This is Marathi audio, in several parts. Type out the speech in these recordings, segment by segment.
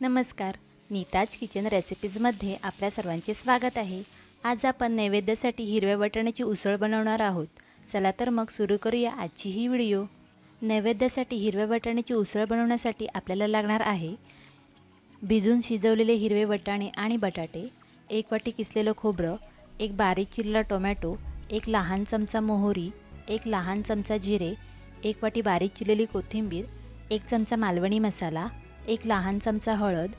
नमस्कार, नीताज किचन रेसिपीजमध्ये आपल्या सर्वांचे स्वागत आहे। आज आपण नैवेद्यासाठी हिरव्या वाटाण्याची उसळ बनवणार आहोत। चला तर मग सुरू करूया आजची ही व्हिडिओ। नैवेद्यासाठी हिरव्या वाटाण्याची उसळ बनवण्यासाठी आपल्याला लागणार आहे भिजून शिजवलेले हिरवे वाटाणे आणि बटाटे, 1 वाटी किसलेलं खोबरं, 1 बारीक चिरलेला टोमॅटो, 1 लहान चमचा मोहरी, 1 लहान चमचा जिरे, 1 वाटी बारीक चिरलेली कोथिंबीर, 1 चमचा मालवणी मसाला, 1 लहान चमचा हळद,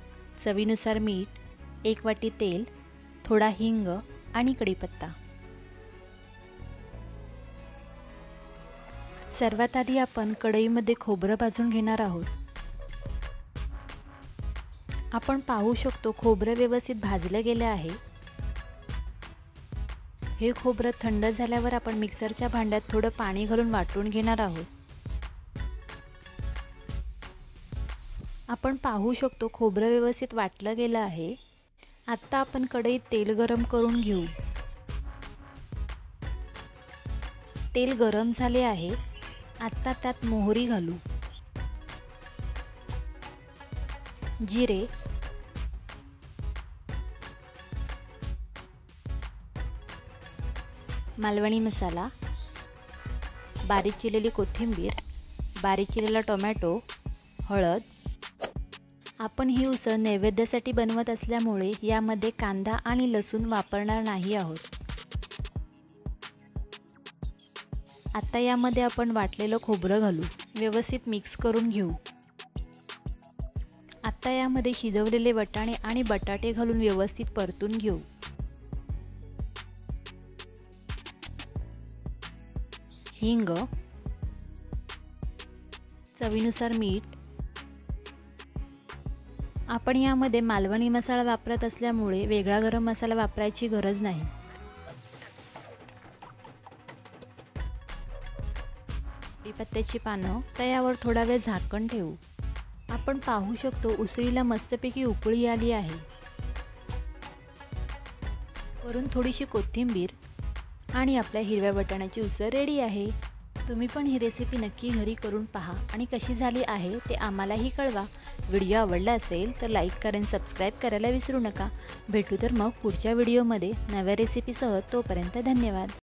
चवीनुसार मीठ, 1 वाटी तेल, थोडा हिंग आणि कढीपत्ता। सर्वात आधी आपण कढईमध्ये खोबरं भाजून घेणार आहोत। आपण पाहू शकतो खोबरं व्यवस्थित भाजलं गेलं आहे। हे खोबरं थंड झाल्यावर आपण मिक्सरच्या भांड्यात थोडं पाणी घालून वाटून घेणार आहोत। आपण पाहू शकतो खोबरं व्यवस्थित वाटलं गेलं आहे। आता आपण कढईत तेल गरम करून घेऊ। तेल गरम झाले आहे। आता त्यात मोहरी घालू, जिरे, मालवणी मसाला, बारीक चिरलेली कोथिंबीर, बारीक चिरलेला टोमॅटो, हळद। आपण ही उसळ नैवेद्यासाठी बनवत असल्यामुळे यामध्ये कांदा आणि लसूण वापरणार नाही आहोत। आता यामध्ये आपण वाटलेलं खोबरं घालू, व्यवस्थित मिक्स करून घेऊ। आता यामध्ये शिजवलेले वाटाणे आणि बटाटे घालून व्यवस्थित परतून घेऊ। हिंग, चवीनुसार मीठ। आपण यामध्ये मालवणी मसाला वापरत असल्यामुळे वेगळा गरम मसाला वापरायची गरज नाही। कढीपत्त्याची पानं, तव्यावर थोडा वेळ झाकण ठेवू। आपण पाहू शकतो उसळीला मस्तपैकी उकळी आली आहे। वरून थोडीशी कोथिंबीर आणि आपल्या हिरव्या वाटाण्याची उसळ रेडी आहे। तुम्ही पण ही रेसिपी नक्की घरी करून पहा आणि कशी झाली आहे ते आम्हालाही कळवा। व्हिडिओ आवडला असेल तर लाईक करा आणि सबस्क्राईब करायला विसरू नका। भेटू तर मग पुढच्या व्हिडिओमध्ये नव्या रेसिपीसह। तोपर्यंत धन्यवाद।